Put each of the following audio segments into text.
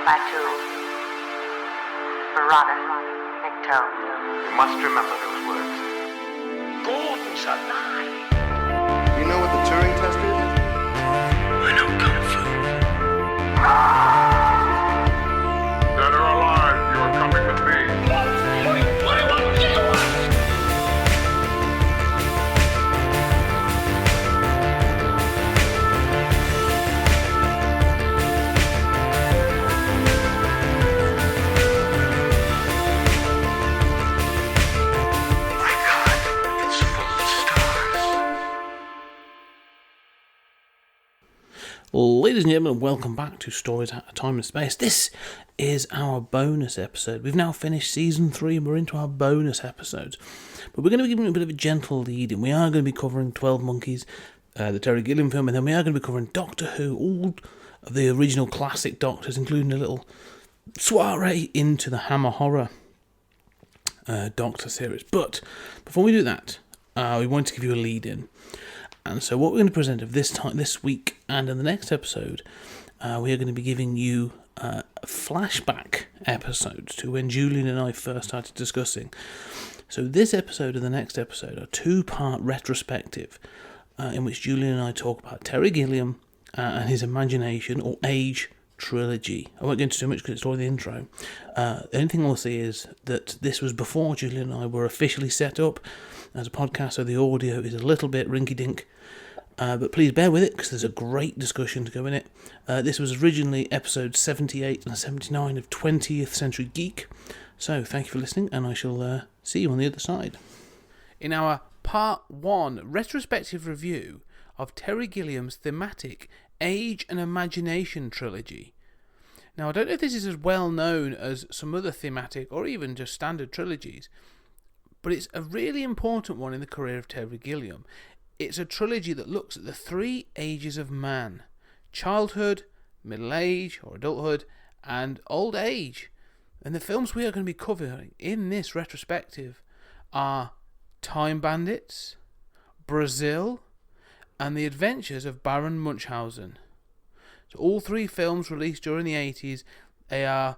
Batu, Marana, Nikto. You must remember those words. Gordon's alive. You know what the Turing test is? I know Kung Fu. Dead or alive, you are coming with me. My God, it's full of stars. Ladies and gentlemen, welcome back to Stories Out of Time and Space. This is our bonus episode. We've now finished Season 3 and we're into our bonus episodes. But we're going to be giving a bit of a gentle lead in. We are going to be covering 12 Monkeys, the Terry Gilliam film, and then we are going to be covering Doctor Who, all of the original classic Doctors, including a little soiree into the Hammer Horror Doctor series. But before we do that, we want to give you a lead in. And so what we're going to present of this week and in the next episode, we are going to be giving you flashback episodes to when Julian and I first started discussing. So this episode and the next episode are two-part retrospective in which Julian and I talk about Terry Gilliam and his Imagination or Age Trilogy. I won't get into too much because it's all in the intro. The only thing I'll say is that this was before Julian and I were officially set up as a podcast, so the audio is a little bit rinky-dink. But please bear with it because there's a great discussion to go in it. This was originally episodes 78 and 79 of 20th Century Geek. So thank you for listening, and I shall see you on the other side. In our Part 1 retrospective review of Terry Gilliam's thematic Age and Imagination trilogy. Now, I don't know if this is as well known as some other thematic or even just standard trilogies, but it's a really important one in the career of Terry Gilliam. It's a trilogy that looks at the three ages of man: childhood, middle age or adulthood, and old age. And the films we are going to be covering in this retrospective are Time Bandits, Brazil, and The Adventures of Baron Munchausen. So all three films released during the 80s, they are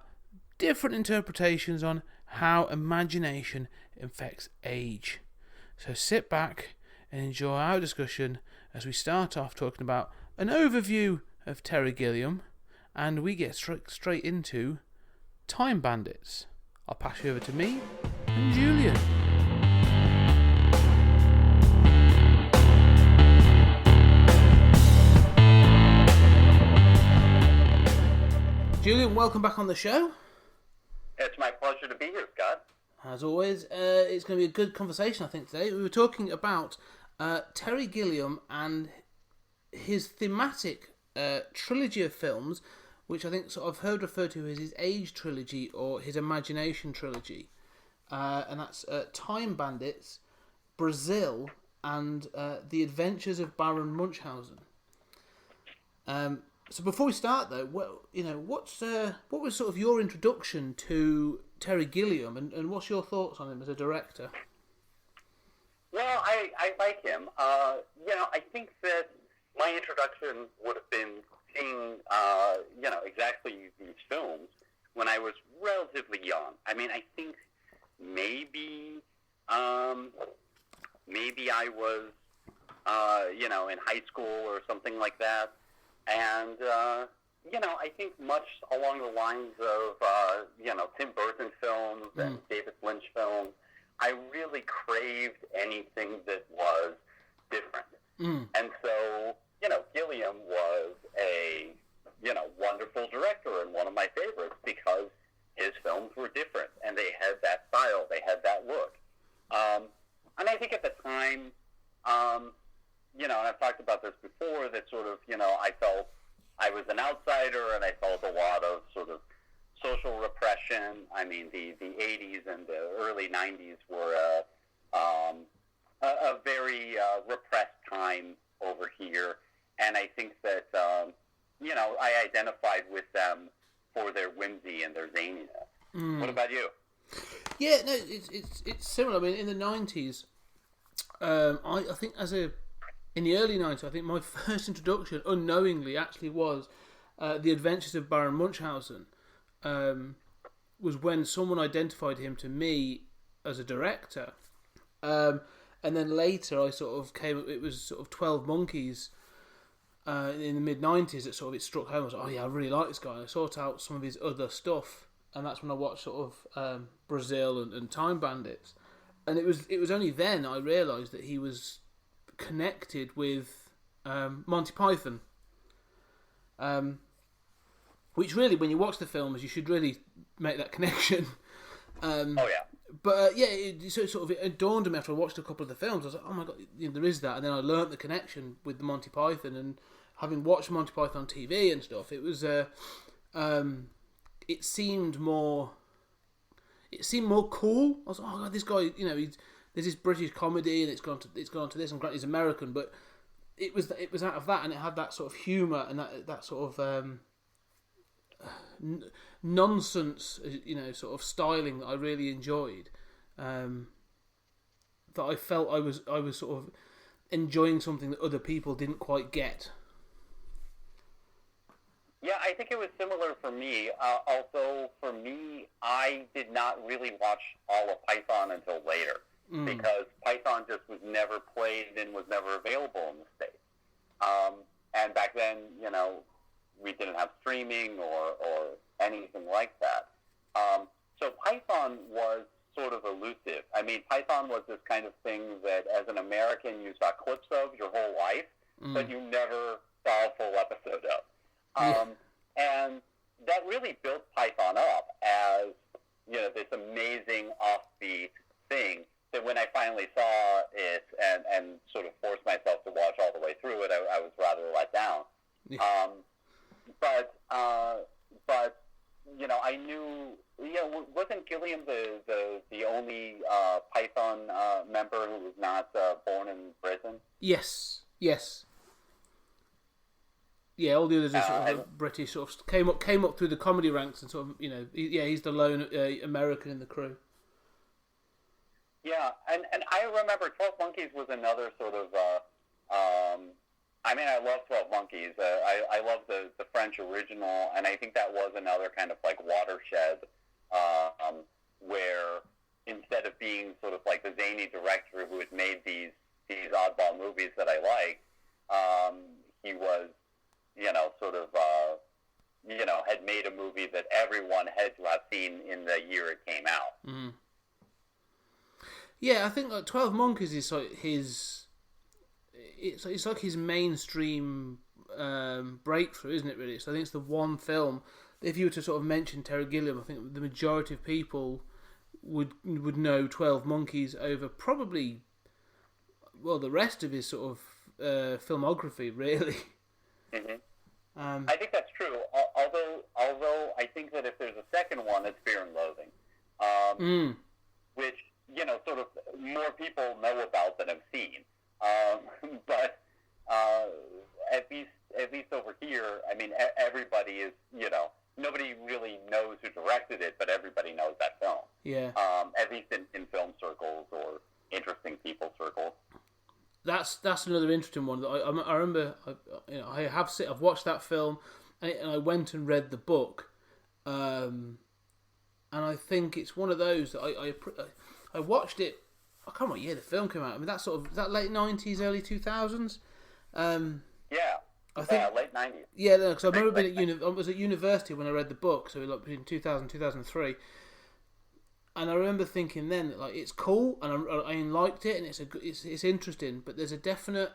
different interpretations on how imagination affects age. So sit back and enjoy our discussion as we start off talking about an overview of Terry Gilliam, and we get straight into Time Bandits. I'll pass you over to me and Julian. Julian, welcome back on the show. It's my pleasure to be here, Scott. As always, it's going to be a good conversation, I think, today. We were talking about Terry Gilliam and his thematic trilogy of films, which I think sort of heard referred to as his Age Trilogy or his Imagination Trilogy. And that's Time Bandits, Brazil, and The Adventures of Baron Munchausen. So before we start, though, what was sort of your introduction to Terry Gilliam, and what's your thoughts on him as a director? Well, I like him. I think that my introduction would have been seeing, exactly these films when I was relatively young. I mean, I think maybe I was, in high school or something like that. And, I think much along the lines of, Tim Burton films and David Lynch films, I really craved anything that was different. And so, Gilliam was a, wonderful director and one of my favorites because his films were different and they had that style, they had that look. And I think at the time, and I've talked about this before, that sort of, I felt I was an outsider and I felt a lot of sort of social repression. I mean, the 80s and the early 90s were a very repressed time over here. And I think that, I identified with them for their whimsy and their zaniness. What about you? Yeah, no, it's similar. I mean, in the 90s, I think in the early 90s, I think my first introduction, unknowingly, actually was The Adventures of Baron Munchausen, was when someone identified him to me as a director. And then later I sort of it was sort of 12 Monkeys in the mid-90s that sort of it struck home. I was like, oh yeah, I really like this guy. And I sought out some of his other stuff, and that's when I watched sort of Brazil and Time Bandits. And it was only then I realised that he was connected with Monty Python. Which really, when you watch the films, you should really make that connection. Oh yeah. But it dawned on me after I watched a couple of the films. I was like, oh my god, there is that. And then I learnt the connection with the Monty Python, and having watched Monty Python on TV and stuff, it was it seemed more cool. I was like, oh god, this guy, there's this British comedy, and it's gone to this, and granted he's American, but it was out of that, and it had that sort of humour and that sort of nonsense, sort of styling that I really enjoyed. That I felt I was sort of enjoying something that other people didn't quite get. Yeah, I think it was similar for me. Although for me, I did not really watch all of Python until later because Python just was never played and was never available in the States. And back then, we didn't have streaming or anything like that. So Python was sort of elusive. I mean, Python was this kind of thing that as an American you saw clips of your whole life, but you never saw a full episode of. And that really built Python up as, this amazing offbeat thing that when I finally saw it and sort of forced myself to watch all the way through it, I was rather let down. But I knew, wasn't Gilliam the only Python member who was not born in Britain? Yes. Yeah, all the others are sort of British, sort of came up through the comedy ranks, and sort of, he's the lone American in the crew. Yeah, and I remember 12 Monkeys was another sort of, I love 12 Monkeys. I love the French original, and I think that was another kind of like watershed where instead of being sort of like the zany director who had made these oddball movies that I like, he was, had made a movie that everyone had to have seen in the year it came out. Mm-hmm. Yeah, I think like 12 Monkeys is like his... It's like his mainstream breakthrough, isn't it, really? So I think it's the one film, if you were to sort of mention Terry Gilliam, I think the majority of people would know 12 Monkeys over probably, the rest of his sort of filmography, really. Mm-hmm. I think that's true. Although I think that if there's a second one, it's Fear and Loathing, which sort of more people know about than have seen. But at least over here, I mean, everybody is nobody really knows who directed it, but everybody knows that film. Yeah. At least in film circles or interesting people circles. That's another interesting one that I remember. I've watched that film, and I went and read the book, and I think it's one of those that I watched it. I can't remember what year the film came out. I mean, that's sort of that late 90s, early 2000s. I think late 90s. Yeah, because I remember I was at university when I read the book, so like between 2000 and 2003. And I remember thinking then that like it's cool, and I liked it, and it's interesting, but there's a definite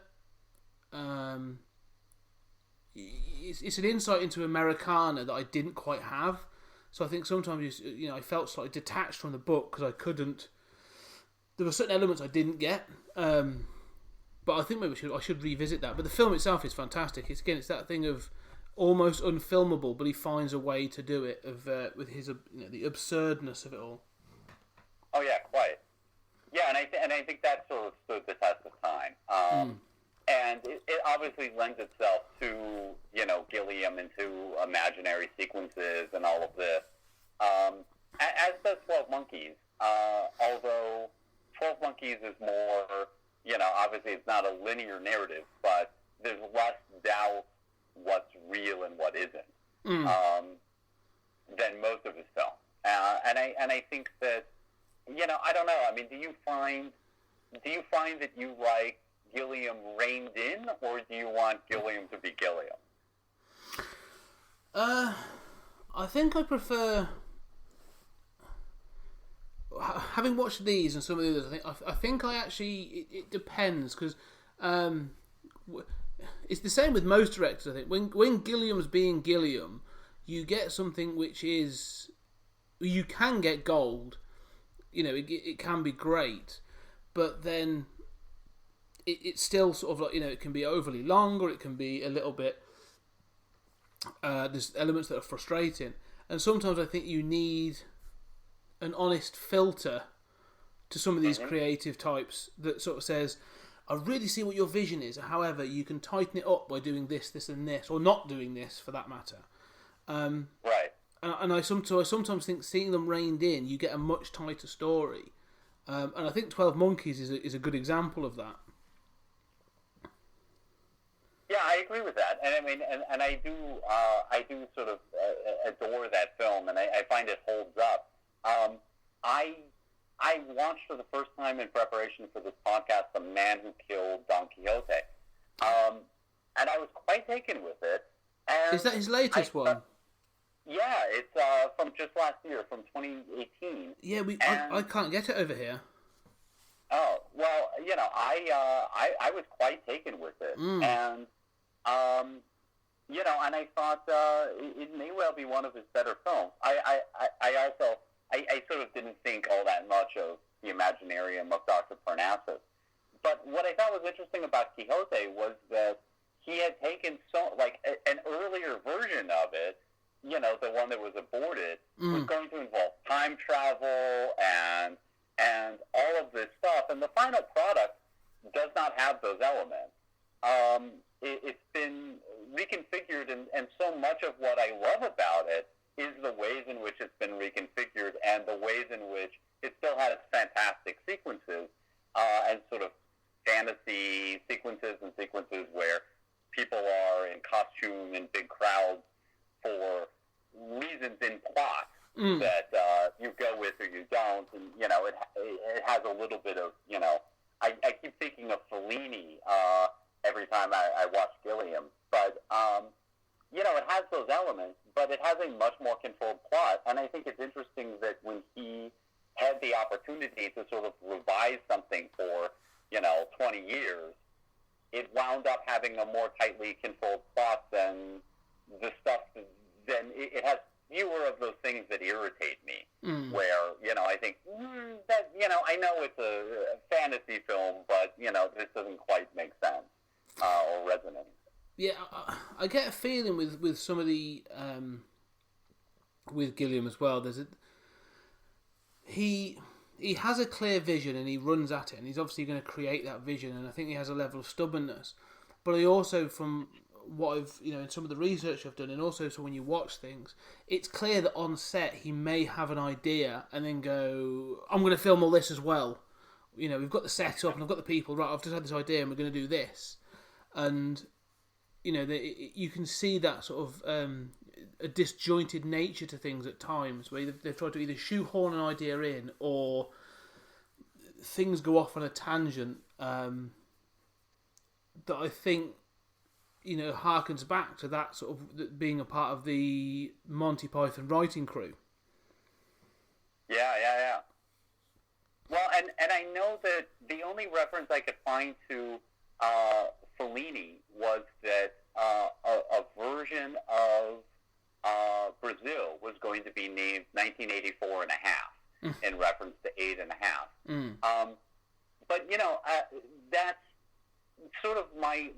it's an insight into Americana that I didn't quite have. So I think sometimes I felt slightly detached from the book because I couldn't. There were certain elements I didn't get, but I think maybe I should revisit that. But the film itself is fantastic. It's that thing of almost unfilmable, but he finds a way to do it with his the absurdness of it all. Oh yeah, quite. Yeah, and I think that sort of stood the test of time. And it obviously lends itself to Gilliam and to imaginary sequences and all of this. As does 12 Monkeys. Although 12 Monkeys is more, obviously it's not a linear narrative, but there's less doubt what's real and what isn't. Than than most of his film. And I think that, I don't know. I mean, do you find that you like Gilliam reined in, or do you want Gilliam to be Gilliam? I think I prefer, having watched these and some of the others. I think I actually, it depends, because it's the same with most directors. I think when Gilliam's being Gilliam, you get something which is, you can get gold. It can be great, but then it's still sort of like, it can be overly long, or it can be a little bit. There's elements that are frustrating, and sometimes I think you need an honest filter to some of these creative types that sort of says, I really see what your vision is, however you can tighten it up by doing this, this and this, or not doing this for that matter. Right. And I sometimes think seeing them reined in, you get a much tighter story. And I think 12 Monkeys is a good example of that. Yeah, I agree with that, and I mean, and I do sort of adore that film, and I find it holds up. I watched for the first time in preparation for this podcast The Man Who Killed Don Quixote, and I was quite taken with it. And is that his latest one? Yeah, it's from just last year, from 2018. Yeah, I can't get it over here. Oh well, I was quite taken with it, and and I thought it may well be one of his better films. I sort of didn't think all that much of the Imaginarium of Dr. Parnassus, but what I thought was interesting about Quixote was that he had taken an earlier version of it. The one that was aborted was going to involve time travel and all of this stuff, and the final product does not have those elements. It's been reconfigured, and so much of what I love about it is the ways in which it's been reconfigured and the ways in which it still has fantastic sequences and sort of fantasy sequences and sequences where people are in costume in big crowds for reasons in plot that you go with or you don't, and it has a little bit of I keep thinking of Fellini every time I watch Gilliam, but it has those elements, but it has a much more controlled plot, and I think it's interesting that when he had the opportunity to sort of revise something for 20 years, it wound up having a more tightly controlled plot than the stuff. Then it has fewer of those things that irritate me. Where I think that I know it's a fantasy film, but this doesn't quite make sense or resonate. Yeah, I get a feeling with some of the with Gilliam as well. He has a clear vision and he runs at it, and he's obviously going to create that vision. And I think he has a level of stubbornness. But I also, from what I've in some of the research I've done, and also so when you watch things, it's clear that on set he may have an idea and then go, I'm going to film all this as well. We've got the setup and I've got the people. Right, I've just had this idea and we're going to do this. And you can see that sort of a disjointed nature to things at times, where they've tried to either shoehorn an idea in or things go off on a tangent that I think harkens back to that sort of being a part of the Monty Python writing crew. Yeah. Well, and I know that the only reference I could find to Fellini was that a version of Brazil was going to be named 1984 and a half in reference to 8 and a half. But that's sort of my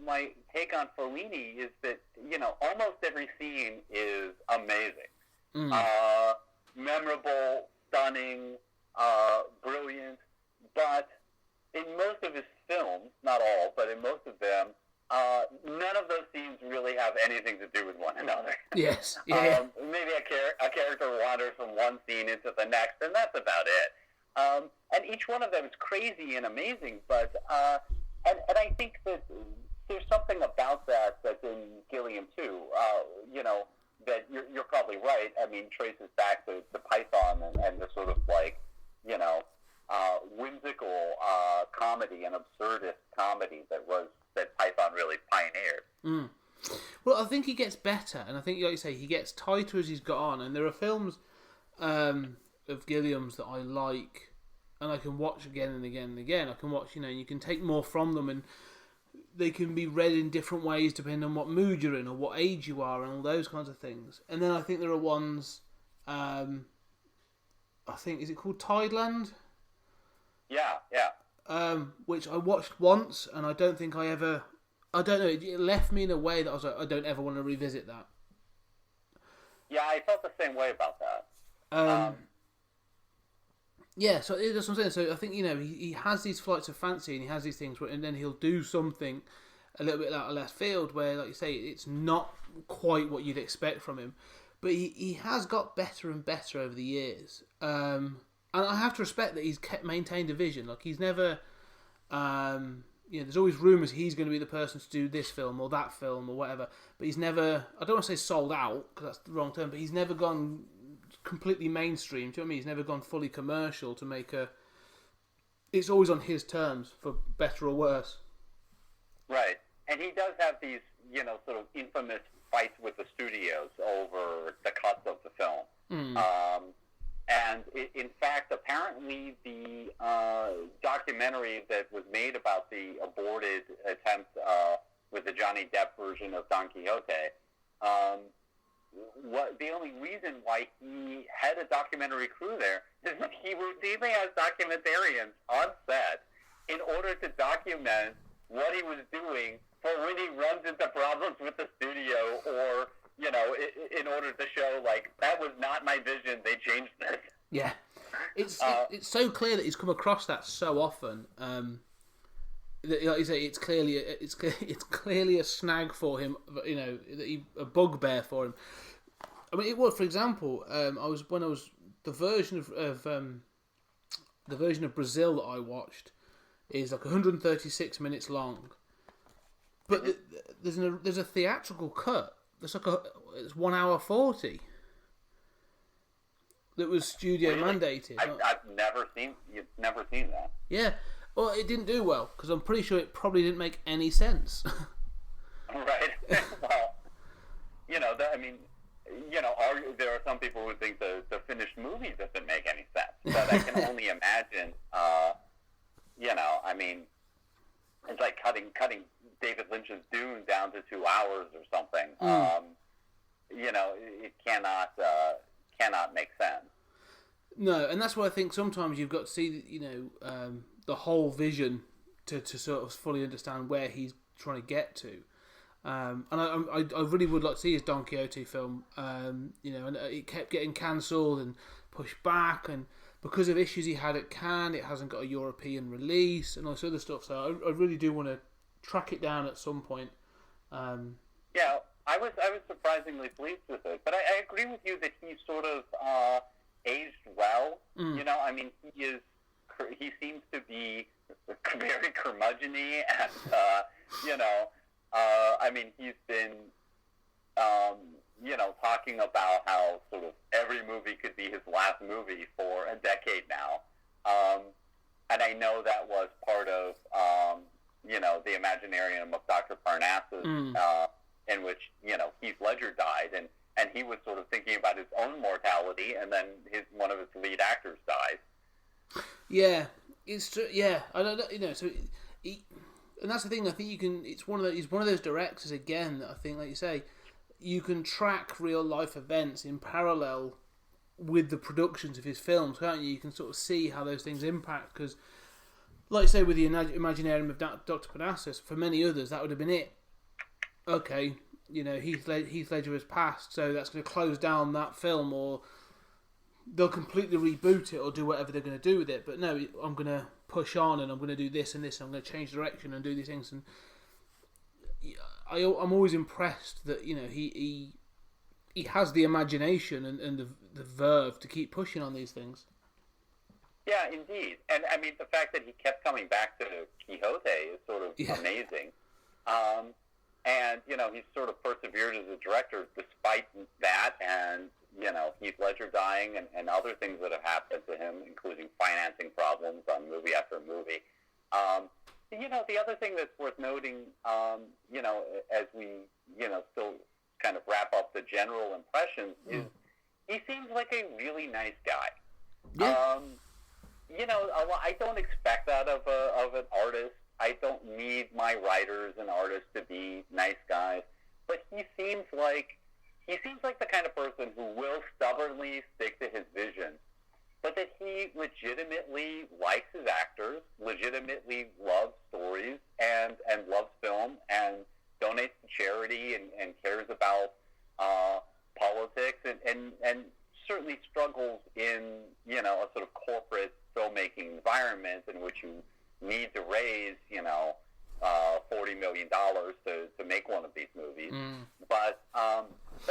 take on Fellini is that almost every scene is amazing, memorable, stunning, brilliant. But in most of his films, not all, but in most of them, none of those scenes really have anything to do with one another. Yes. Yeah. Maybe a character wanders from one scene into the next, and that's about it. And each one of them is crazy and amazing, but and I think that there's something about that that's in Gilliam too. that you're probably right. I mean, traces back to Python and the sort of like, whimsical comedy and absurdist comedy that Python really pioneered. Well, I think he gets better, and I think, like you say, he gets tighter as he's got on. And there are films of Gilliam's that I like, and I can watch again and again and again. I can watch, you can take more from them, and they can be read in different ways depending on what mood you're in or what age you are, and all those kinds of things. And then I think there are ones, I think, is it called Tideland? Yeah. Which I watched once, and I don't think I ever... I don't know, it left me in a way that I was like, I don't ever want to revisit that. Yeah, I felt the same way about that. Yeah, so that's what I'm saying. So I think, he has these flights of fancy, and he has these things, and then he'll do something a little bit out of left field where, like you say, it's not quite what you'd expect from him. But he has got better and better over the years. And I have to respect that he's maintained a vision. Like, he's never... there's always rumours he's going to be the person to do this film or that film or whatever. But he's never... I don't want to say sold out, because that's the wrong term, but he's never gone completely mainstream. Do you know what I mean? He's never gone fully commercial to make a... It's always on his terms, for better or worse. Right. And he does have these, sort of infamous fights with the studios over the cuts of the film. And in fact, apparently the documentary that was made about the aborted attempt with the Johnny Depp version of Don Quixote, the only reason why he had a documentary crew there is that he routinely has documentarians on set in order to document what he was doing for when he runs into problems with the studio, or in order to show, like, that was not my vision, they changed this. Yeah, it's so clear that he's come across that so often. That, like you say, it's clearly a snag for him. A bugbear for him. I mean, it was, for example, the version of Brazil that I watched is like 136 minutes long, but there's a theatrical cut. It's 1 hour 40. That was studio mandated. I've never seen that. Yeah, well, it didn't do well because I'm pretty sure it probably didn't make any sense. Right. Well, there are some people who think the finished movie doesn't make any sense. But I can only imagine. It's like cutting David Lynch's Dune down to 2 hours or something. It cannot make sense. No, and that's why I think sometimes you've got to see, the whole vision to sort of fully understand where he's trying to get to. And I really would like to see his Don Quixote film. And it kept getting cancelled and pushed back, and because of issues he had at Cannes, it hasn't got a European release and all this other stuff. So I really do want to track it down at some point. Yeah, I was surprisingly pleased with it, but I agree with you that he sort of aged well. He seems to be very curmudgeon-y, and he's been talking about how sort of every movie could be his last movie for a decade now, and I know that was part of the Imaginarium of Dr. Parnassus. In which, Heath Ledger died, and he was sort of thinking about his own mortality, and then one of his lead actors died. Yeah, it's true. Yeah, I don't know. So, and that's the thing. I think he's one of those directors again that I think, like you say, you can track real life events in parallel with the productions of his films, can't you? You can sort of see how those things impact, because, like you say, with the Imaginarium of Dr. Parnassus, for many others that would have been it. Okay, Heath Ledger has passed, so that's going to close down that film, or they'll completely reboot it or do whatever they're going to do with it. But no, I'm going to push on, and I'm going to do this and this, and I'm going to change direction and do these things. And I'm always impressed that he has the imagination and the verve to keep pushing on these things. Yeah, indeed. And the fact that he kept coming back to Quixote is sort of amazing. And, he's sort of persevered as a director despite that, and, Heath Ledger dying and other things that have happened to him, including financing problems on movie after movie. The other thing that's worth noting, as we, still kind of wrap up the general impressions, is he seems like a really nice guy. Yeah. I don't expect that of an artist. I don't need my writers and artists to be nice guys, but he seems like the kind of person who will stubbornly stick to his vision, but that he legitimately likes his actors, legitimately loves stories and loves film and donates to charity and cares about politics and certainly struggles in a sort of corporate filmmaking environment in which you need to raise $40 million to make one of these movies. But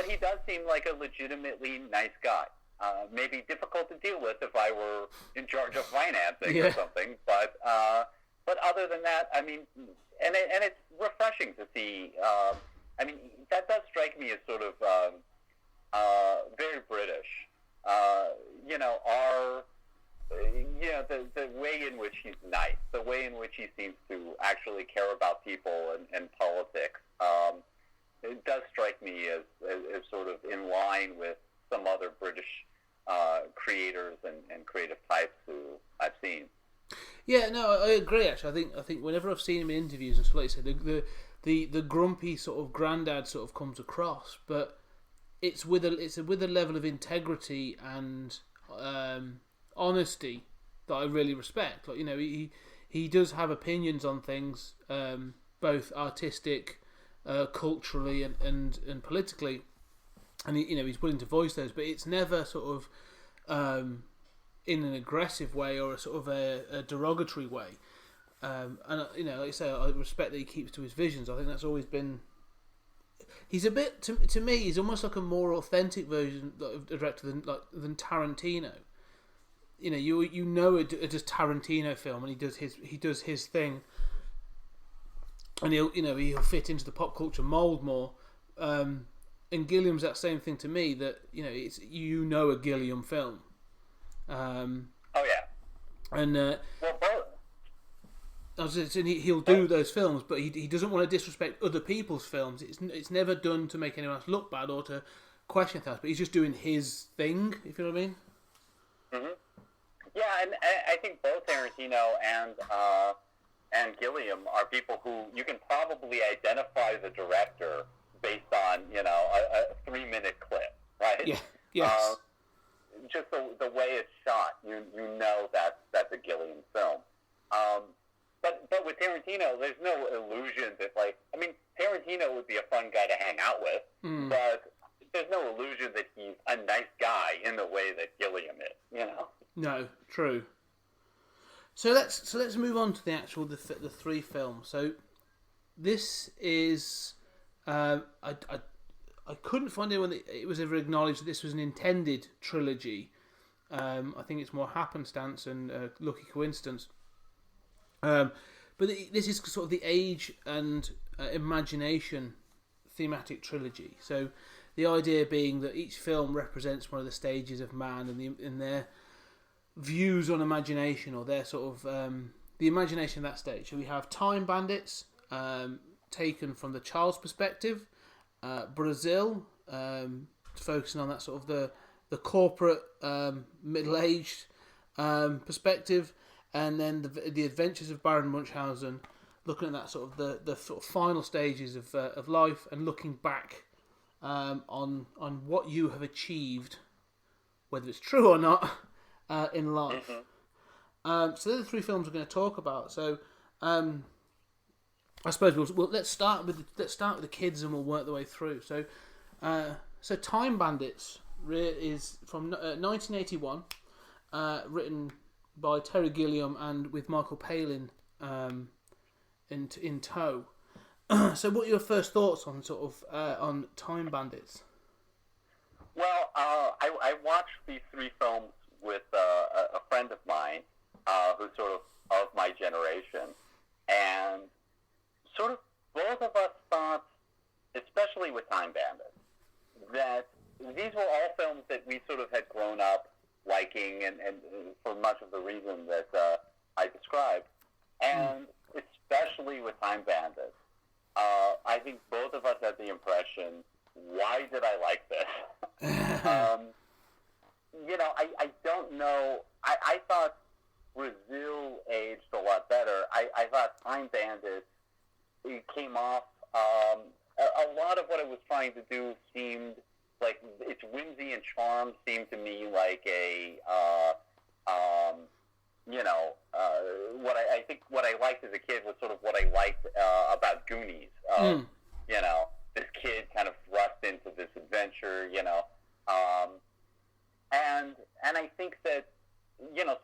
he does seem like a legitimately nice guy. Maybe difficult to deal with if I were in charge of financing or something. But other than that, I mean, and it's refreshing to see. That does strike me as sort of very British. The way in which he's nice, the way in which he seems to actually care about people and politics, it does strike me as sort of in line with some other British creators and creative types who I've seen. Yeah, no, I agree. Actually, I think whenever I've seen him in interviews and stuff, like you said, the grumpy sort of granddad sort of comes across, but it's with a level of integrity and honesty that I really respect. Like, he does have opinions on things, both artistic, culturally, and politically, and he's willing to voice those. But it's never sort of in an aggressive way or a sort of a derogatory way. And like I say, I respect that he keeps to his visions. I think that's always been. He's a bit to me. He's almost like a more authentic version of a director than Tarantino. It is Tarantino film, and he does his thing, and he'll fit into the pop culture mold more. And Gilliam's that same thing to me. That it's a Gilliam film. Oh yeah. And well, both. I was just saying he'll do those films, but he doesn't want to disrespect other people's films. It's never done to make anyone else look bad or to question things, but he's just doing his thing, if you know what I mean. Mm-hmm. Yeah, and I think both Tarantino and Gilliam are people who you can probably identify the director based on a 3-minute clip, right? Yeah. Yes. Just the way it's shot, you know that's a Gilliam film. But with Tarantino, there's no illusion that Tarantino would be a fun guy to hang out with, but there's no illusion that he's a nice guy in the way that Gilliam is. No, true. So let's move on to the three films. So this is I couldn't find anyone that it was ever acknowledged that this was an intended trilogy. I think it's more happenstance and lucky coincidence. But this is sort of the age and imagination thematic trilogy. So the idea being that each film represents one of the stages of man and their views on imagination, or their sort of the imagination of that stage. So we have Time Bandits, taken from the child's perspective. Brazil, focusing on that sort of the corporate middle-aged perspective. And then the Adventures of Baron Munchausen, looking at that sort of the sort of final stages of life and looking back on what you have achieved, whether it's true or not, in life. Mm-hmm. So they're the three films we're going to talk about. So I suppose let's start with the kids and we'll work the way through. So Time Bandits is from 1981, written by Terry Gilliam and with Michael Palin in tow. So, what are your first thoughts on on Time Bandits? Well, I watched these three films with a friend of mine who's sort of my generation, and sort of both of us thought Time Bandits, that these were all films that we sort of had grown up liking, and for much of the reason that I described. And especially with Time Bandits, I think both of us had the impression, why did I like this? I don't know. I thought Brazil aged a lot better. I thought Time Bandits, it came off, a lot of what it was trying to do seemed like its whimsy and charm seemed to me like what I liked as a kid was sort of what I liked about Goonies. This kid kind of thrust into this adventure, and I think that,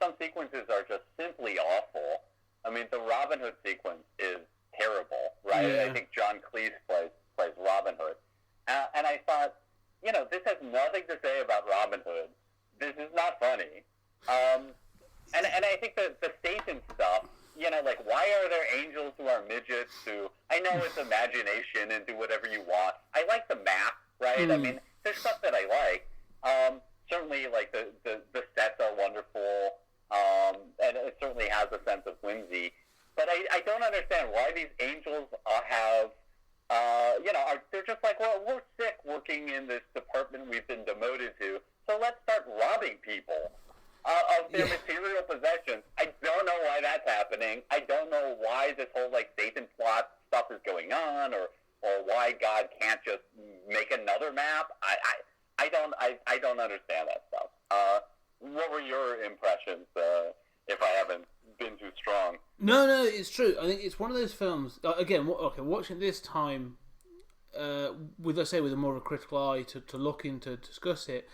some sequences are just simply awful. I mean, the Robin Hood sequence is terrible, right? Yeah. I think John Cleese plays Robin Hood. And I thought, this has nothing to say about Robin Hood. This is not funny. And I think the Satan stuff, like, why are there angels who are midgets who, I know it's imagination and do whatever you want. I like the math, right? I mean, there's stuff that I like. Certainly, like, the sets are wonderful, and it certainly has a sense of whimsy. But I don't understand why these angels have, they're just like, well, we're sick working in this department we've been demoted to, so let's start robbing people of their material possessions. I don't know why that's happening. I don't know why this whole, like, Satan plot stuff is going on, or why God can't just make another map. I don't understand that stuff. What were your impressions, if I haven't been too strong? No, it's true. I think it's one of those films. Again, watching this time, with a more of a critical eye to look into, discuss it,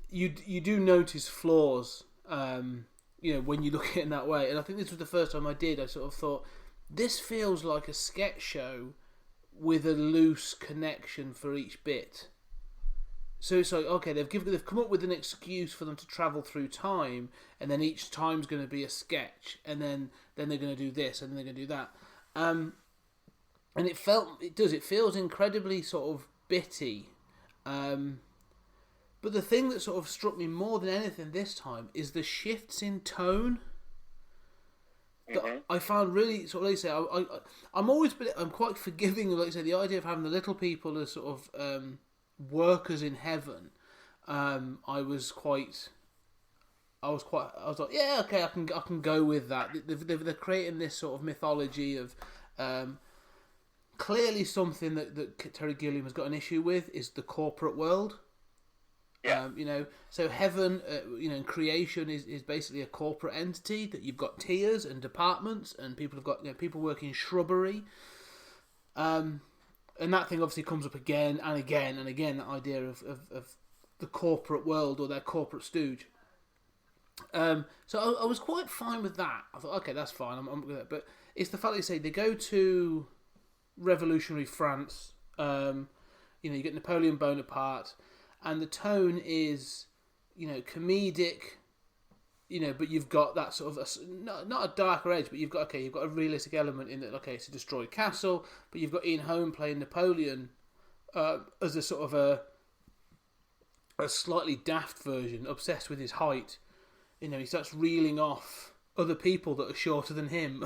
you do notice flaws. When you look at it in that way, and I think this was the first time I did. I sort of thought, this feels like a sketch show with a loose connection for each bit. So it's like, okay, they've come up with an excuse for them to travel through time, and then each time's going to be a sketch, and then they're going to do this, and then they're going to do that. And it feels incredibly sort of bitty. But the thing that sort of struck me more than anything this time is the shifts in tone. That I found really sort of, like I say, I'm quite forgiving of, like I say, the idea of having the little people as sort of workers in heaven. I was like, yeah, okay, I can go with that. They're creating this sort of mythology of clearly something that Terry Gilliam has got an issue with is the corporate world. Yeah. So heaven, in creation is basically a corporate entity that you've got tiers and departments, and people have got people working shrubbery. And that thing obviously comes up again and again and again, that idea of the corporate world or their corporate stooge. So I was quite fine with that. I thought, okay, that's fine, I'm with that. But it's the fact that they go to revolutionary France, you get Napoleon Bonaparte, and the tone is, comedic, but you've got that sort of not a darker edge, but you've got a realistic element in that. Okay, it's a destroyed castle, but you've got Ian Holm playing Napoleon as a sort of a slightly daft version, obsessed with his height. He starts reeling off other people that are shorter than him.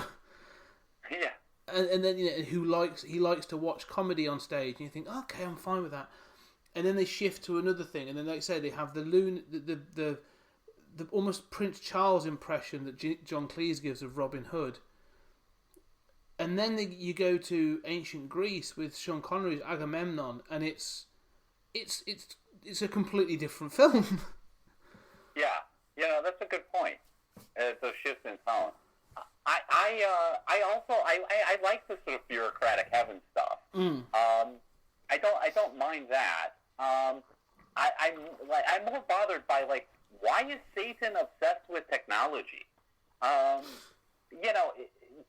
Yeah. And then he likes to watch comedy on stage, and you think, okay, I'm fine with that. And then they shift to another thing, and then like I say, they have the almost Prince Charles impression that John Cleese gives of Robin Hood. And then you go to ancient Greece with Sean Connery's Agamemnon, and it's a completely different film. Yeah, that's a good point. Those shifts in tone. I like the sort of bureaucratic heaven stuff. I don't mind that. I'm more bothered by, like, why is Satan obsessed with technology?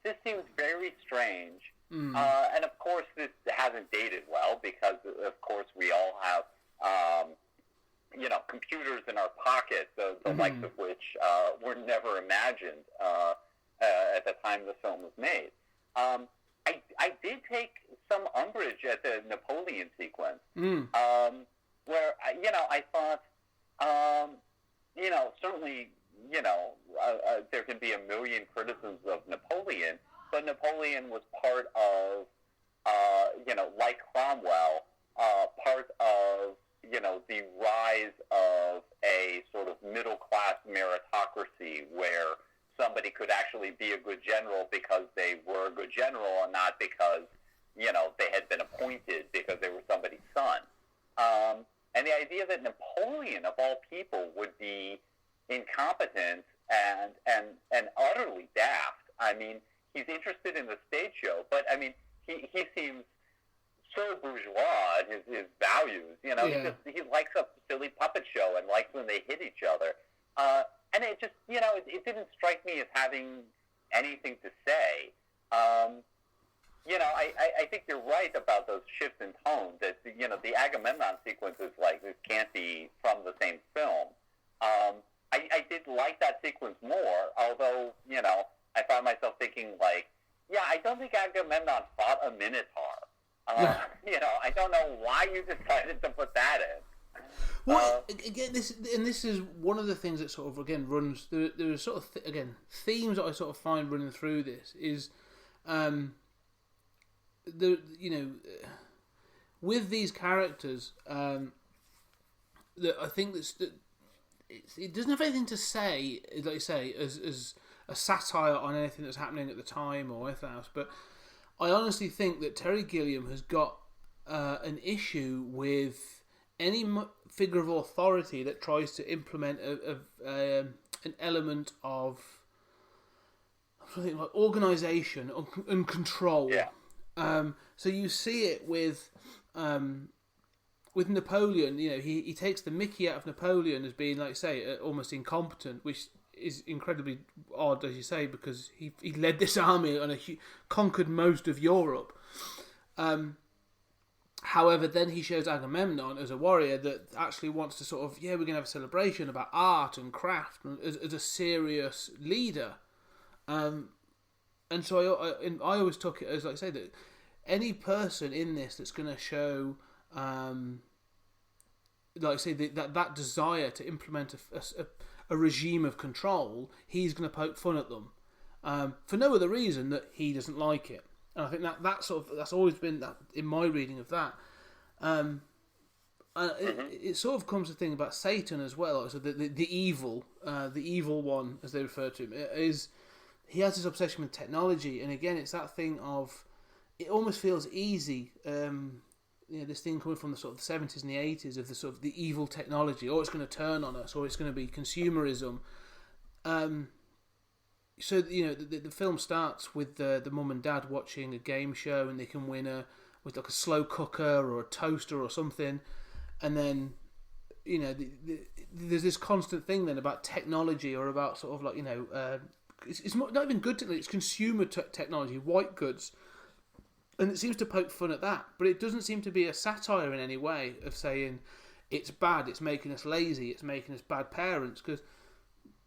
This seems very strange. And of course, this hasn't dated well because, of course, we all have, computers in our pocket, the likes of which were never imagined at the time the film was made. I did take some umbrage at the Napoleon sequence, Mm. where I thought, certainly, there can be a million criticisms of Napoleon, but Napoleon was part of, like Cromwell, part of, the rise of a sort of middle-class meritocracy where somebody could actually be a good general because they were a good general and not because, they had been appointed because they were somebody's son. And the idea that Napoleon, of all people, would be incompetent and utterly daft. I mean, he's interested in the stage show, but, I mean, he seems so bourgeois in his values. Yeah. He likes a silly puppet show and likes when they hit each other. And it just, it didn't strike me as having anything to say. I think you're right about those shifts in tone, that, the Agamemnon sequence is like, this can't be from the same film. I did like that sequence more, although, I found myself thinking, like, I don't think Agamemnon fought a Minotaur. I don't know why you decided to put that in. Well, again, this is one of the things that sort of, again, runs. There are sort of themes that I sort of find running through this is, with these characters, that I think that it doesn't have anything to say, like you say, as a satire on anything that's happening at the time or anything else. But I honestly think that Terry Gilliam has got an issue with any figure of authority that tries to implement an element of something like organisation and control. Yeah. So you see it with Napoleon. He takes the mickey out of Napoleon as being, like you say, almost incompetent, which is incredibly odd, as you say, because he led this army and conquered most of Europe. However, then he shows Agamemnon as a warrior that actually wants to sort of, we're going to have a celebration about art and craft and as a serious leader. And so I always took it as, like I say, that any person in this that's going to show, like I say, that desire to implement a regime of control, he's going to poke fun at them for no other reason that he doesn't like it. And I think that's always been that in my reading of that. It sort of comes to thing about Satan as well. So the evil one, as they refer to him, is he has this obsession with technology, and again, it's that thing of it almost feels easy. This thing coming from the sort of the 70s and the 80s of the sort of the evil technology, or it's going to turn on us, or it's going to be consumerism. So the film starts with the mum and dad watching a game show, and they can win with like a slow cooker or a toaster or something, and then there's this constant thing then about technology or about sort of like it's not even good technology, it's consumer technology, white goods, and it seems to poke fun at that, but it doesn't seem to be a satire in any way of saying it's bad, it's making us lazy, it's making us bad parents, because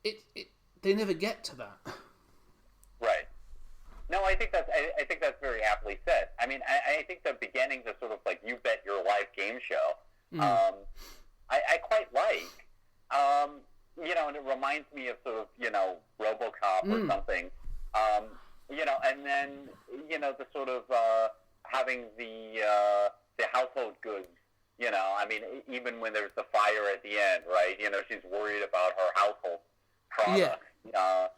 they never get to that. Right. No, I think that's very aptly said. I mean, I think the beginnings of sort of like You Bet Your Life game show, I quite like. And it reminds me of sort of RoboCop or something. And then the sort of having the household goods. I mean, even when there's the fire at the end, right? She's worried about her household products. Yeah.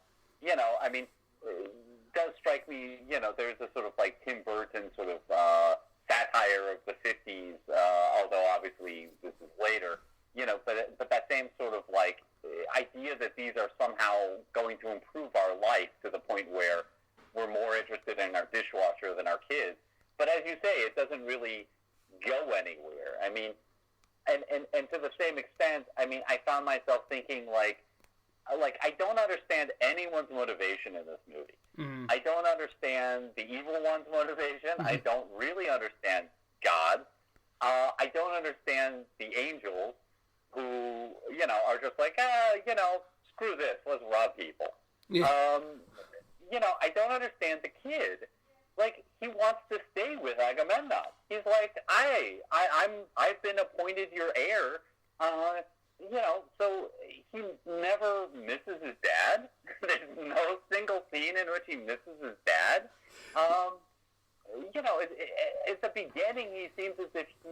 I mean, it does strike me, there's a sort of like Tim Burton sort of satire of the 50s, although obviously this is later, but that same sort of like idea that these are somehow going to improve our life to the point where we're more interested in our dishwasher than our kids. But as you say, it doesn't really go anywhere. I mean, and to the same extent, I mean, I found myself thinking like I don't understand anyone's motivation in this movie. Mm. I don't understand the evil one's motivation. Mm-hmm. I don't really understand God. I don't understand the angels who, are just like, screw this, let's rob people. Yeah. I don't understand the kid like, he wants to stay with Agamemnon. He's like, I've been appointed your heir. So he never misses his dad. There's no single scene in which he misses his dad. At the beginning, he seems as if he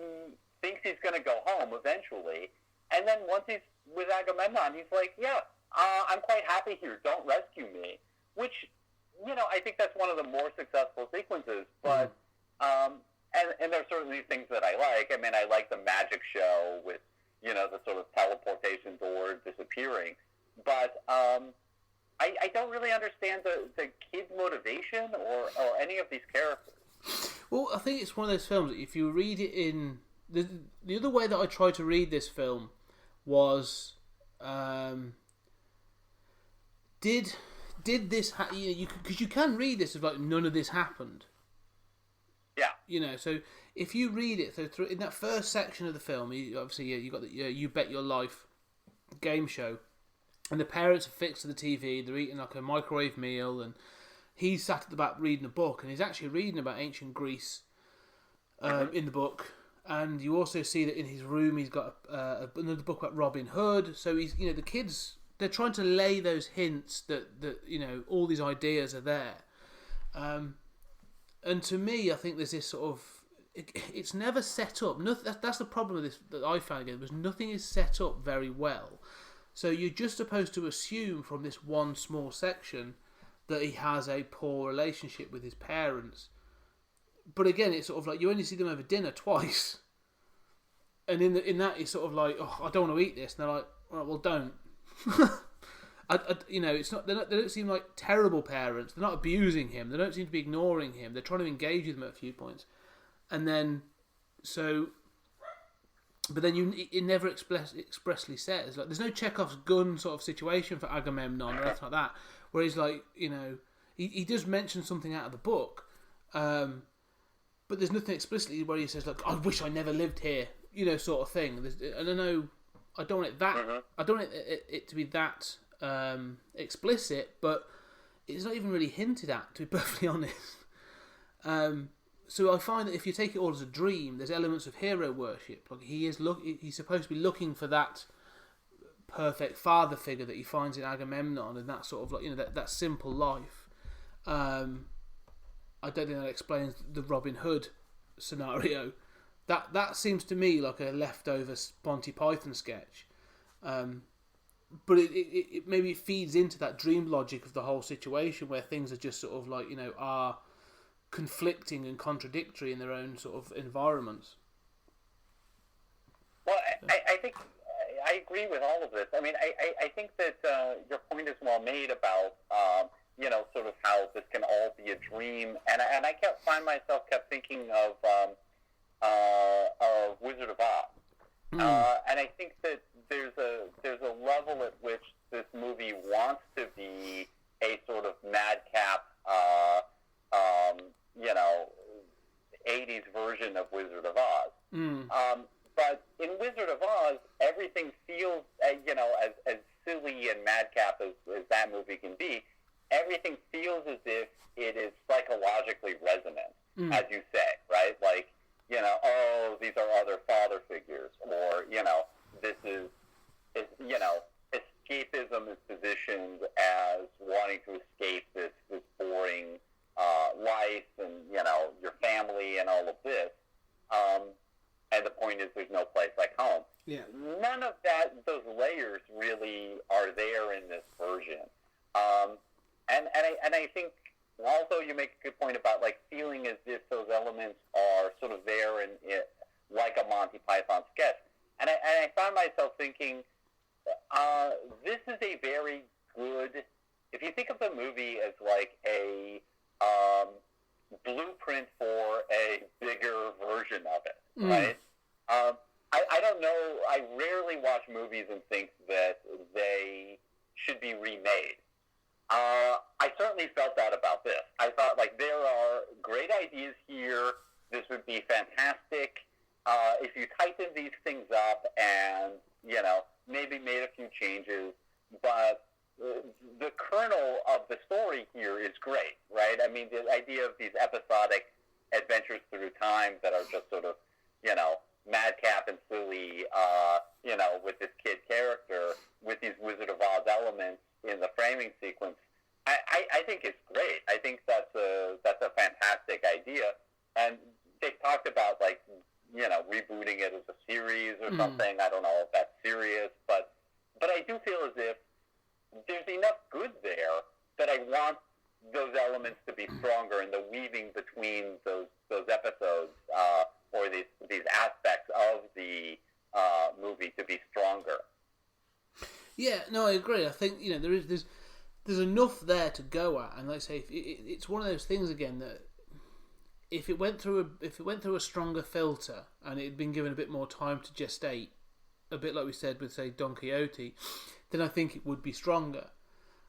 thinks he's going to go home eventually. And then once he's with Agamemnon, he's like, yeah, I'm quite happy here. Don't rescue me. Which, I think that's one of the more successful sequences. But, and there's certainly things that I like. I mean, I like the magic show with, the sort of teleportation door disappearing. But I don't really understand the kid's motivation or any of these characters. Well, I think it's one of those films that if you read it in... The other way that I tried to read this film was... Did this... Because you can read this as like, none of this happened. Yeah. So if you read it, so in that first section of the film, you got the You Bet Your Life game show, and the parents are fixed to the TV, they're eating like a microwave meal, and he's sat at the back reading a book, and he's actually reading about ancient Greece in the book. And you also see that in his room he's got another book about Robin Hood. So he's, the kids, they're trying to lay those hints that all these ideas are there. And to me, I think there's this sort of... It's never set up. That's the problem with this that I found again, was nothing is set up very well. So you're just supposed to assume from this one small section that he has a poor relationship with his parents. But again, it's sort of like you only see them over dinner twice. And in that, it's sort of like, oh, I don't want to eat this. And they're like, all right, well, don't. It's not. They don't seem like terrible parents. They're not abusing him. They don't seem to be ignoring him. They're trying to engage with him at a few points, and then but then it never expressly says, like, there's no Chekhov's gun sort of situation for Agamemnon or anything like that. Where he's like, he does mention something out of the book, but there's nothing explicitly where he says, like, I wish I never lived here, sort of thing. I don't know. I don't want it that. I don't want it to be that explicit, but it's not even really hinted at, to be perfectly honest. So I find that if you take it all as a dream, there's elements of hero worship. Like he's supposed to be looking for that perfect father figure that he finds in Agamemnon, and that sort of like that simple life. I don't think that explains the Robin Hood scenario. That seems to me like a leftover Monty Python sketch, but it maybe feeds into that dream logic of the whole situation where things are just sort of like are conflicting and contradictory in their own sort of environments. Well, I think I agree with all of this. I mean, I think that your point is well made about sort of how this can all be a dream, and I kept thinking of Wizard of Oz, and I think that there's a level at which this movie wants to be a sort of madcap, 80s version of Wizard of Oz. But in Wizard of Oz, everything feels, as silly and madcap as that movie can be, everything feels as if it is psychologically resonant, as you say, right? Like, these are other father figures, or, this is escapism is positioned as wanting to escape this boring life and, your family and all of this. And the point is there's no place like home. Yeah. None of those layers really are there in this version. And I think also you make a good point about like feeling as if those elements are sort of there in it, like a Monty Python sketch. And I found myself thinking, this is a very good, if you think of the movie as like a blueprint for a bigger version of it, right? I don't know, I rarely watch movies and think that they should be remade. I certainly felt that about this. I thought, like, there are great ideas here. This would be fantastic if you tightened these things up and, maybe made a few changes. But the kernel of the story here is great, right? I mean, the idea of these episodic adventures through time that are just sort of, madcap and silly, with this kid character, with these Wizard of Oz elements in the framing sequence, I think it's great. I think that's a fantastic idea. And they've talked about, rebooting it as a series or something. I don't know if that's serious, but I do feel as if there's enough good there that I want those elements to be stronger, and the weaving between those episodes or these aspects of the movie to be stronger. Yeah, no, I agree. I think there's enough there to go at, and like I say, it's one of those things again that if it went through a stronger filter and it had been given a bit more time to gestate, a bit like we said with, say, Don Quixote, then I think it would be stronger.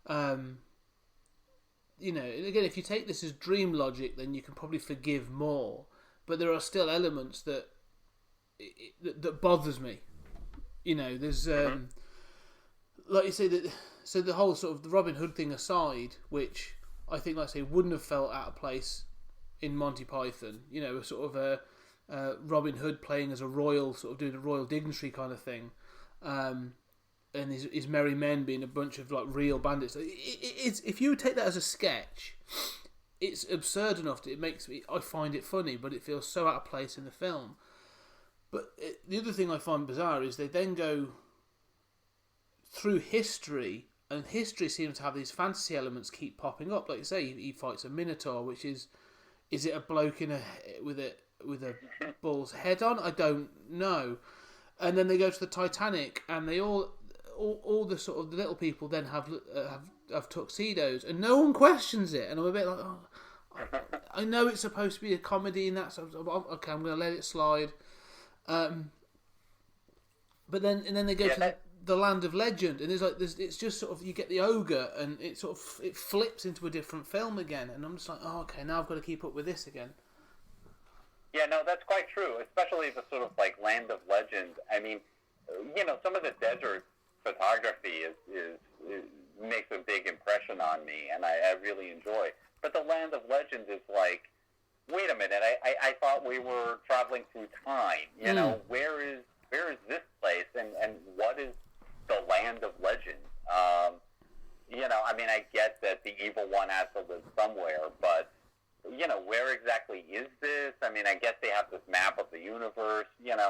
Again, if you take this as dream logic, then you can probably forgive more. But there are still elements that bothers me. There's like you say that. So the whole sort of the Robin Hood thing aside, which I think, like I say, wouldn't have felt out of place in Monty Python. A sort of a Robin Hood playing as a royal, sort of doing a royal dignitary kind of thing. And his merry men being a bunch of real bandits. It's if you take that as a sketch, it's absurd enough that I find it funny, but it feels so out of place in the film. But the other thing I find bizarre is they then go through history, and history seems to have these fantasy elements keep popping up. Like you say, he fights a minotaur, which is it a bloke with a bull's head on? I don't know. And then they go to the Titanic, and they all the sort of the little people then have tuxedos, and no one questions it. And I'm a bit like, I know it's supposed to be a comedy, and that's okay. I'm going to let it slide. But then they go to the land of legend, and it's just sort of, you get the ogre, and it flips into a different film again, and I'm just like, okay, now I've got to keep up with this again. Yeah, no, that's quite true. Especially the sort of land of legend. I mean, some of the desert photography is makes a big impression on me, and I really enjoy. But the land of legend is like, wait a minute, I thought we were traveling through time. Where is this place, and what is the land of legend? I mean, I get that the evil one has to live somewhere, but where exactly is this? I mean, I guess they have this map of the universe, and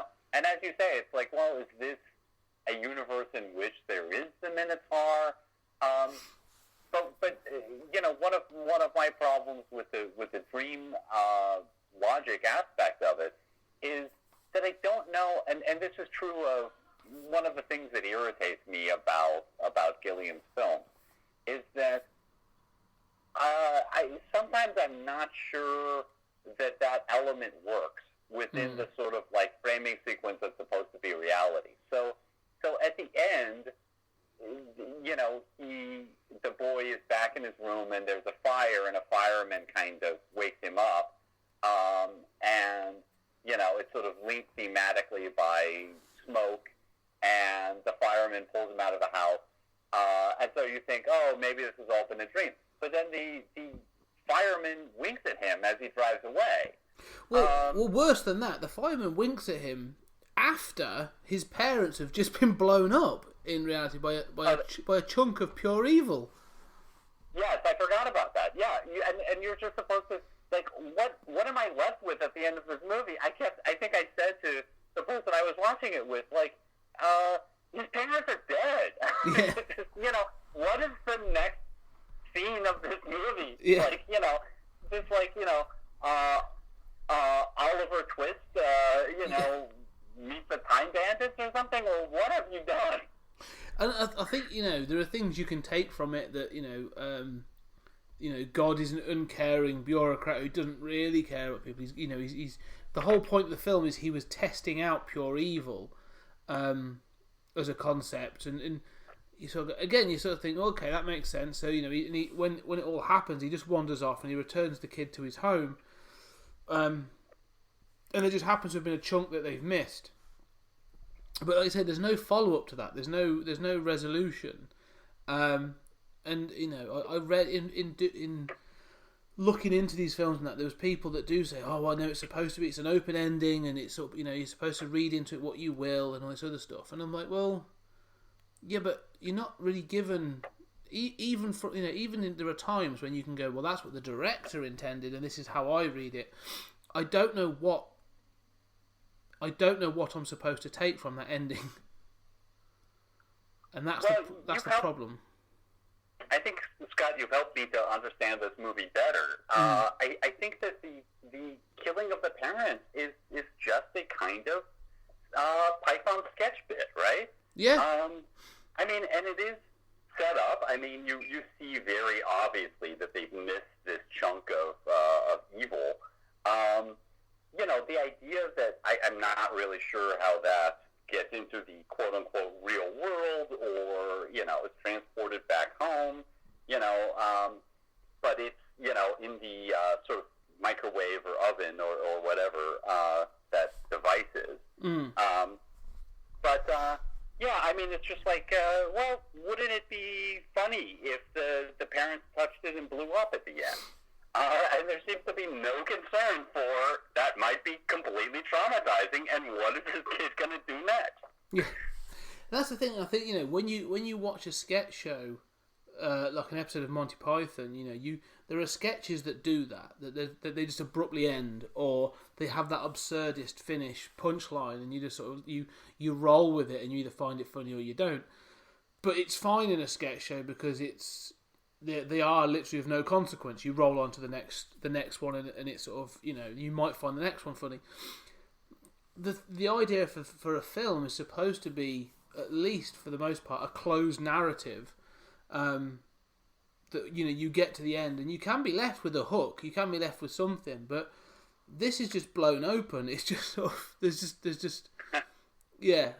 as you say, it's like, well, is this a universe in which there is the Minotaur? But one of my problems with the dream logic aspect of it is that I don't know, and this is true of one of the things that irritates me about Gilliam's film, is that sometimes I'm not sure that element works within the sort of framing sequence that's supposed to be reality. So at the end, the boy is back in his room, and there's a fire, and a fireman kind of wakes him up, and it's sort of linked thematically by smoke, and the fireman pulls him out of the house, and so you think, oh, maybe this has all been a dream. But then the fireman winks at him as he drives away. Well, worse than that, the fireman winks at him after his parents have just been blown up, in reality, by a chunk of pure evil. Yes, I forgot about that. Yeah, and you're just supposed to, what am I left with at the end of this movie? I think I said to the person I was watching it with, his parents are dead. Yeah. What is the next scene of this movie? Yeah. Oliver Twist, meet the Time Bandits or something, or what have you done? And I think, there are things you can take from it that, God is an uncaring bureaucrat who doesn't really care about people. He's the whole point of the film is he was testing out pure evil as a concept, and you sort of think, okay, that makes sense. So when it all happens, he just wanders off and he returns the kid to his home, and there just happens to have been a chunk that they've missed. But like I said, there's no follow up to that. There's no resolution. And And I read in looking into these films and that, there was people that do say, "Oh, I know it's supposed to be. It's an open ending, and it's sort of, you're supposed to read into it what you will, and all this other stuff." And I'm like, well, yeah, but you're not really given. Even there are times when you can go, well, that's what the director intended, and this is how I read it. I don't know what I'm supposed to take from that ending, and that's the problem. I think, Scott, you've helped me to understand this movie better. I think that the killing of the parents is just a kind of Python sketch bit, right? Yeah. I mean, and it is set up. I mean, you see very obviously that they've missed this chunk of evil. The idea that I'm not really sure how that gets into the quote-unquote real world, or, is transported back home, but it's, in the sort of microwave or oven or whatever that device is. Yeah, I mean, it's just like, well, wouldn't it be funny if the parents touched it and blew up at the end? And there seems to be no concern for that might be completely traumatizing, and what is this kid going to do next? Yeah, that's the thing. I think when you watch a sketch show, like an episode of Monty Python, there are sketches that do that they just abruptly end, or they have that absurdist finish punchline, and you just sort of you roll with it, and you either find it funny or you don't. But it's fine in a sketch show because they are literally of no consequence. You roll on to the next one, and it's sort of, you might find the next one funny. The idea for a film is supposed to be, at least for the most part, a closed narrative. That you get to the end, and you can be left with a hook. You can be left with something, but this is just blown open. It's just sort of there's just yeah.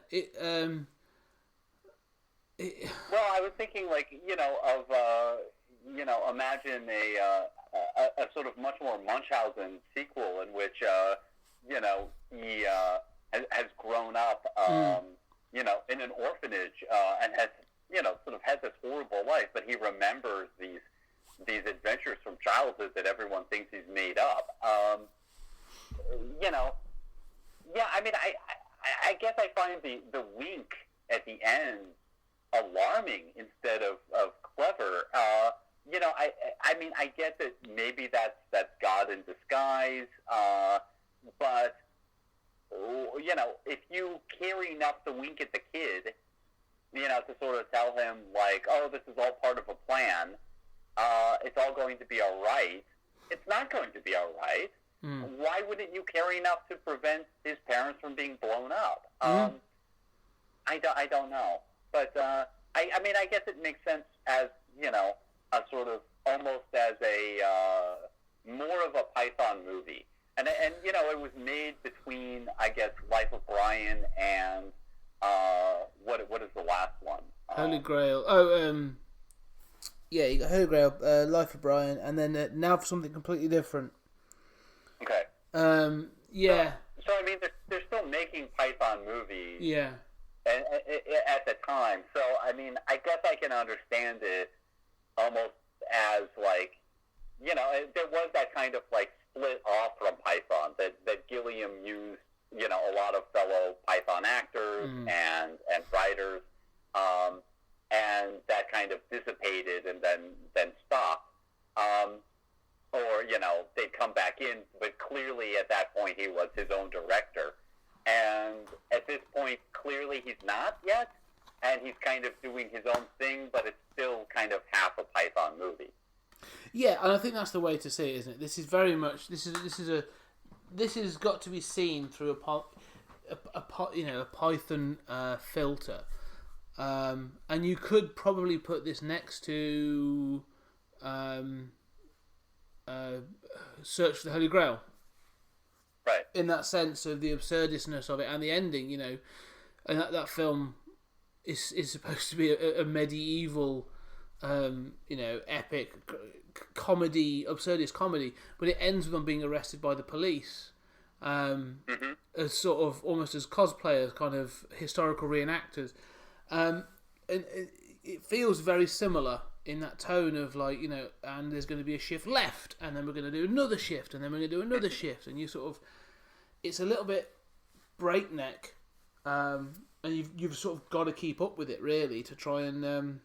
Well, I was thinking, like, imagine a sort of much more Munchausen sequel in which he has grown up in an orphanage and has sort of has this horrible life, but he remembers these adventures from childhood that everyone thinks he's made up. Yeah, I mean, I guess I find the wink at the end alarming instead of clever. I mean, I get that maybe that's God in disguise, but if you carry enough the wink at the kid, to sort of tell him, like, oh, this is all part of a plan, it's all going to be all right. It's not going to be all right. Why wouldn't you carry enough to prevent his parents from being blown up? I don't know. But, I mean, I guess it makes sense as, a sort of almost as a more of a Python movie. And it was made between, I guess, Life of Brian and what is the last one? Holy Grail. Yeah, you got Holy Grail, Life of Brian, and then now for something completely different. Okay. Yeah. So I mean, they're still making Python movies. Yeah. And at the time, so I mean, I guess I can understand it almost as like, there was that kind of like split off from Python that Gilliam used, a lot of fellow Python actors and writers, and that kind of dissipated and then stopped. Or, they'd come back in, but clearly at that point he was his own director. And at this point, clearly he's not yet, and he's kind of doing his own thing, but it's still kind of half a Python movie. Yeah, and I think that's the way to see it, isn't it? This is very much this has got to be seen through a Python filter, and you could probably put this next to Search for the Holy Grail. Right. In that sense of the absurdistness of it and the ending, and that film is supposed to be a medieval, epic comedy, absurdist comedy, but it ends with them being arrested by the police, as sort of almost as cosplayers, kind of historical reenactors, and it feels very similar in that tone of like, you know, and there's going to be a shift left, and then we're going to do another shift, and then we're going to do another shift, and you sort of, it's a little bit breakneck, and you've sort of got to keep up with it really to try and,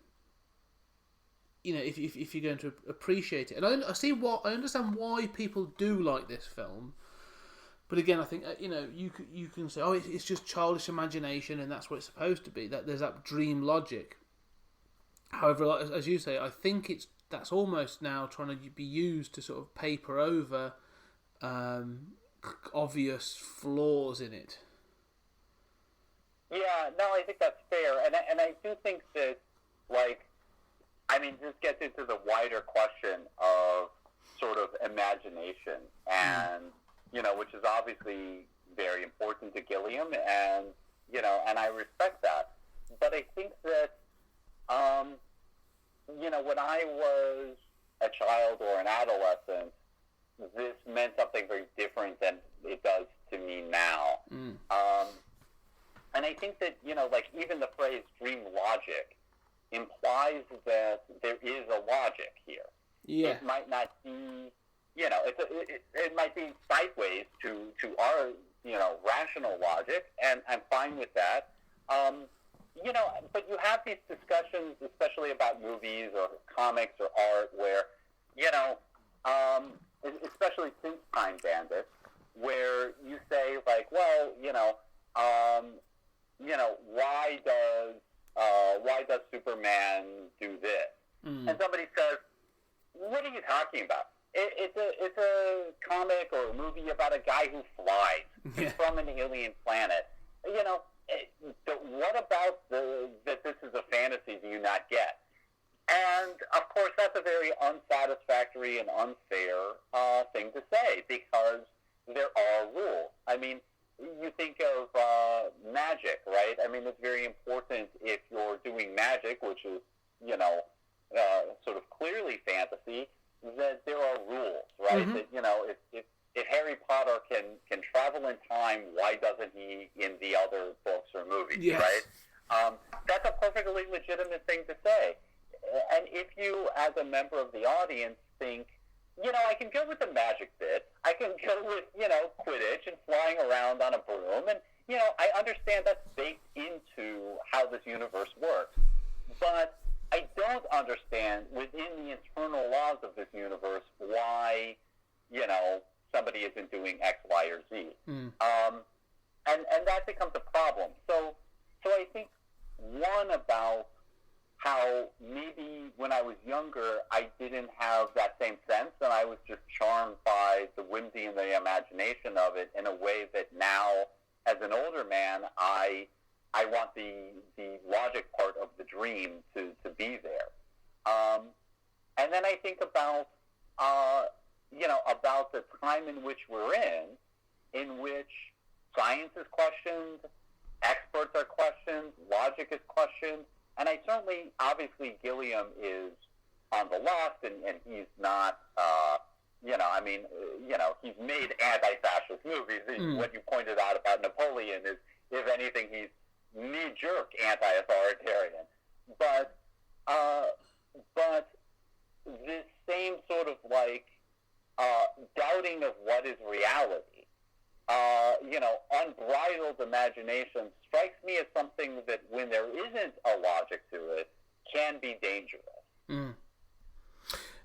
you know, if you're going to appreciate it. And I understand why people do like this film, but again, I think you know, you can say, oh, it's just childish imagination, and that's what it's supposed to be. That there's that dream logic. However, as you say, I think that's almost now trying to be used to sort of paper over obvious flaws in it. Yeah, no, I think that's fair, and I do think that, like, I mean, this gets into the wider question of sort of imagination, and you know, which is obviously very important to Gilliam, and you know, and I respect that, but I think that. You know, when I was a child or an adolescent, this meant something very different than it does to me now. And I think that, you know, like even the phrase dream logic implies that there is a logic here. Yeah. It might not be, you know, it might be sideways to our, you know, rational logic, and I'm fine with that. You know, but you have these discussions, especially about movies or comics or art, where, you know, especially since Time Bandits, where you say, like, well, you know, why does Superman do this? And somebody says, what are you talking about? It's a comic or a movie about a guy who flies from an alien planet. You know, what about that this is a fantasy do you not get? And, of course, that's a very unsatisfactory and unfair thing to say, because there are rules. I mean, you think of magic, right? I mean, it's very important if you're doing magic, which is, you know, sort of clearly fantasy, that there are rules, right? That, you know, if Harry Potter can travel in time, why doesn't he in the other books or movies, right? That's a perfectly legitimate thing to say. And if you, as a member of the audience, think, you know, I can go with the magic bit, I can go with, you know, Quidditch and flying around on a broom, and, you know, I understand that's baked into how this universe works. But I don't understand within the internal laws of this universe why, you know, somebody isn't doing X, Y, or Z. And that becomes a problem. So I think, one, about how maybe when I was younger, I didn't have that same sense, and I was just charmed by the whimsy and the imagination of it in a way that now, as an older man, I want the logic part of the dream to be there. And then I think about, you know, about the time in which we're in which science is questioned, experts are questioned, logic is questioned, and I certainly, obviously, Gilliam is on the left, and he's not, you know, I mean, you know, he's made anti-fascist movies. What you pointed out about Napoleon is, if anything, he's knee-jerk anti-authoritarian. But this same sort of, like, doubting of what is reality, you know, unbridled imagination strikes me as something that, when there isn't a logic to it, can be dangerous.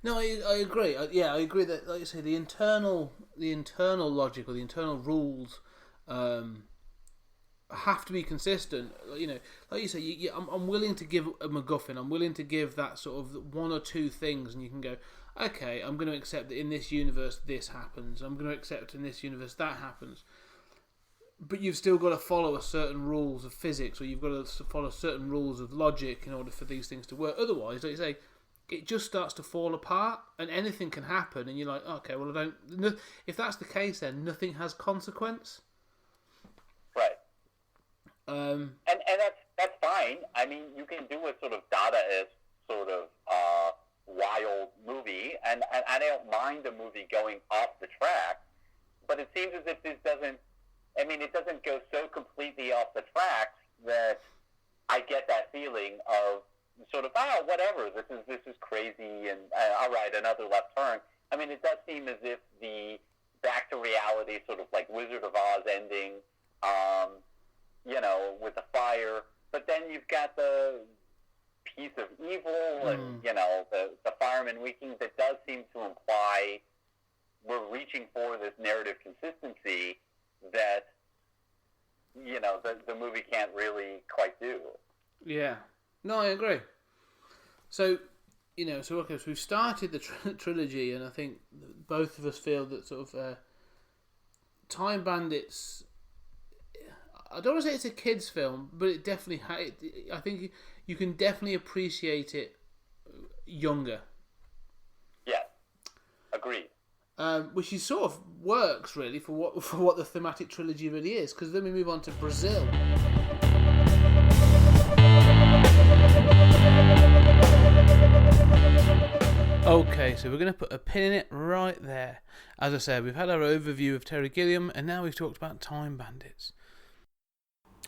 No, I agree. I agree that, like you say, the internal logic or the internal rules have to be consistent. You know, like you say, I'm willing to give a MacGuffin. I'm willing to give that sort of one or two things, and you can go, okay, I'm going to accept that in this universe this happens. I'm going to accept in this universe that happens. But you've still got to follow a certain rules of physics, or you've got to follow certain rules of logic in order for these things to work. Otherwise, like you say, it just starts to fall apart, and anything can happen, and you're like, okay, well, if that's the case, then nothing has consequence. Right. And that's fine. I mean, you can do a sort of Dadaist sort of wild movie, and I don't mind a movie going off the track, but it seems as if this doesn't, I mean, it doesn't go so completely off the tracks that I get that feeling of, sort of, whatever, this is crazy, and all right, another left turn. I mean, it does seem as if the back to reality, sort of like Wizard of Oz ending, with the fire. But then you've got the piece of evil, and the fireman winking. That does seem to imply we're reaching for this narrative consistency that the movie can't really quite do. Yeah. No, I agree. So, so we've started the trilogy, and I think both of us feel that sort of Time Bandits. I don't want to say it's a kids' film, but it definitely. I think you can definitely appreciate it younger. Yeah, agreed. Which is sort of works really for what the thematic trilogy really is. Because then we move on to Brazil. Okay, so we're going to put a pin in it right there. As I said, we've had our overview of Terry Gilliam, and now we've talked about Time Bandits.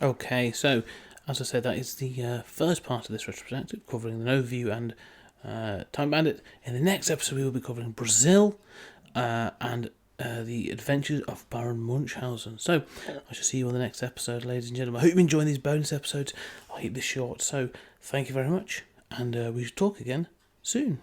Okay, so as I said, that is the first part of this retrospective, covering an overview and Time Bandit. In the next episode, we will be covering Brazil and the adventures of Baron Munchausen. So I shall see you on the next episode, ladies and gentlemen. I hope you're enjoying these bonus episodes. I'll keep this short, so thank you very much, and we shall talk again soon.